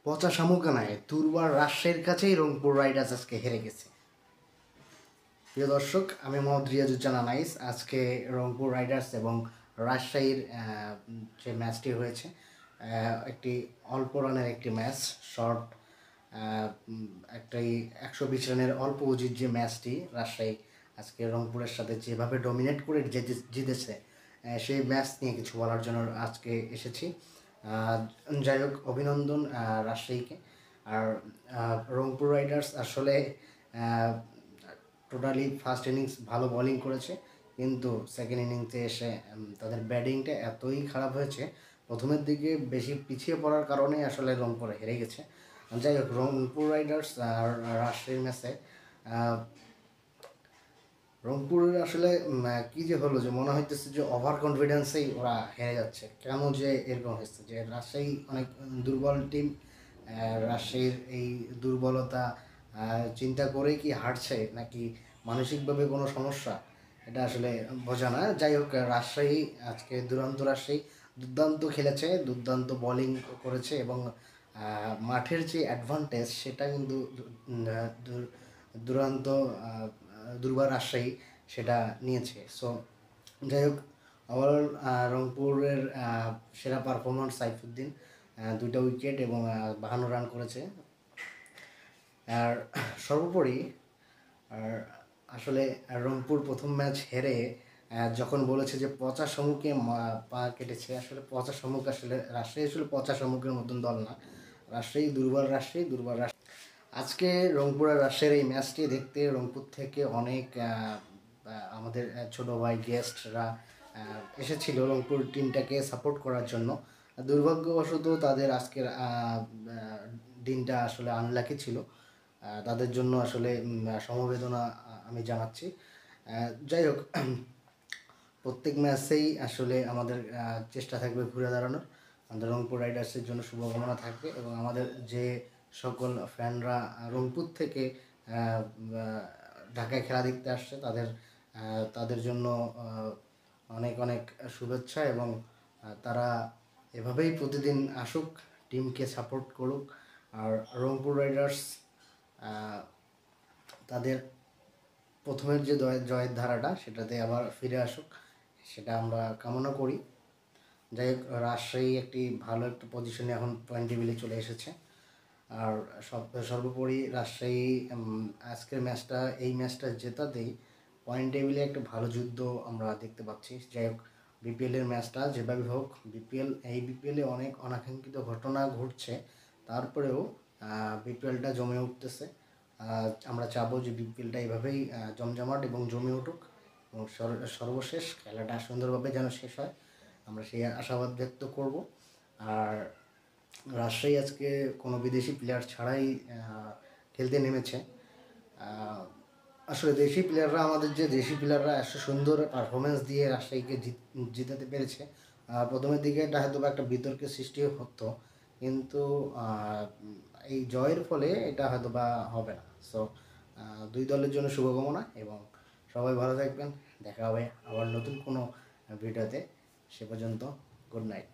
পচা শামুকানায় দুর্বার রাজশাহীর কাছেই রংপুর রাইডার্স আজকে হেরে গেছে। প্রিয় দর্শক, আমি মোহাম্মদ রিয়াজুজ্জামান আনাইস। আজকে রংপুর রাইডার্স এবং রাজশাহীর যে ম্যাচটি হয়েছে, একটি অল্প রানের একটি ম্যাচ, শর্ট একটাই 120 রানের অল্প উজির যে ম্যাচটি রাজশাহী আজকে রংপুরের সাথে যেভাবে ডমিনেট করে জিতেছে, সেই ম্যাচ নিয়ে কিছু বলার জন্য আজকে এসেছি। যাই হোক, অভিনন্দন রাজশাহীকে। আর রংপুর রাইডার্স আসলে টোটালি ফার্স্ট ইনিংস ভালো বোলিং করেছে, কিন্তু সেকেন্ড ইনিংসে এসে তাদের ব্যাটিংটা এতই খারাপ হয়েছে, প্রথমের দিকে বেশি পিছিয়ে পড়ার কারণে আসলে রংপুর হেরে গেছে। যাই হোক, রংপুর রাইডার্স আর রাজশাহীর ম্যাচে রংপুরের আসলে কী যে হলো, যে মনে হইতেছে যে ওভার কনফিডেন্সেই ওরা হেরে যাচ্ছে। কেন যে এরকম হচ্ছে, যে রাজশাহী অনেক দুর্বল টিম, রাজশাহীর এই দুর্বলতা চিন্তা করেই কি হারছে, নাকি মানসিকভাবে কোনো সমস্যা, এটা আসলে বোঝা না। যাই হোক, রাজশাহী আজকে রাজশাহী দুর্দান্ত খেলেছে, দুর্দান্ত বোলিং করেছে, এবং মাঠের যে অ্যাডভান্টেজ সেটা কিন্তু দুরন্ত দুর্বার রাজশাহী সেটা নিয়েছে। সো যাই হোক, ওভারঅল রংপুরের সেরা পারফরমেন্স সাইফুদ্দিন, 2টা উইকেট এবং 52 রান করেছে। আর সর্বোপরি আর আসলে রংপুর প্রথম ম্যাচ হেরে যখন বলেছে যে পচা শামুকে পা কেটেছে, আসলে পচা শামুক, আসলে রাজশাহী আসলে পচা শামুকের মতন দল না। রাজশাহী দুর্বার আজকে রংপুর আর রাজশাহীর এই ম্যাচটি দেখতে রংপুর থেকে অনেক আমাদের ছোটো ভাই গেস্টরা এসেছিল রংপুর টিমটাকে সাপোর্ট করার জন্য। দুর্ভাগ্যবশত তাদের আজকের দিনটা আসলে আনলাকি ছিল, তাদের জন্য আসলে সমবেদনা আমি জানাচ্ছি। যাই হোক, প্রত্যেক ম্যাচেই আসলে আমাদের চেষ্টা থাকবে ঘুরে দাঁড়ানোর। আমাদের রংপুর রাইডার্সের জন্য শুভকামনা থাকবে, এবং আমাদের যে সকল ফ্যানরা রংপুর থেকে ঢাকায় খেলা দেখতে আসছে, তাদের জন্য অনেক অনেক শুভেচ্ছা, এবং তারা এভাবেই প্রতিদিন আসুক, টিমকে সাপোর্ট করুক। আর রংপুর রাইডার্স তাদের প্রথমের যে জয়ের ধারাটা, সেটাতে আবার ফিরে আসুক, সেটা আমরা কামনা করি। যাই হোক, রাজশাহী একটি ভালো একটা পজিশনে এখন পয়েন্ট টেবিলে চলে এসেছে। আর সর্বোপরি রাজশাহী আজকের এই ম্যাচটা জেতাতেই পয়েন্ট টেবিলে একটা ভালো যুদ্ধ আমরা দেখতে পাচ্ছি। যাই হোক, বিপিএলের ম্যাচটা যেভাবে হোক, বিপিএলে অনেক অনাকাঙ্ক্ষিত ঘটনা ঘটছে, তারপরেও বিপিএলটা জমে উঠতেছে। আমরা চাবো যে বিপিএলটা এইভাবেই জমজমাট এবং জমে উঠুক, এবং সর্বশেষ খেলাটা সুন্দরভাবে যেন শেষ হয়, আমরা সেই আশাবাদ ব্যক্ত করব। আর রাজশাহী আজকে কোনো বিদেশি প্লেয়ার ছাড়াই খেলতে নেমেছে। আসলে আমাদের যে দেশি প্লেয়াররা এত সুন্দর পারফরমেন্স দিয়ে রাজশাহীকে জিতাতে পেরেছে, প্রথমের দিকে এটা হয়তো একটা বিতর্কের সৃষ্টি হতো, কিন্তু এই জয়ের ফলে এটা হয়তো বা হবে না। সো দুই দলের জন্য শুভকামনা, এবং সবাই ভালো থাকবেন। দেখা হবে আবার নতুন কোনো ভিডিওতে। সে পর্যন্ত গুড নাইট।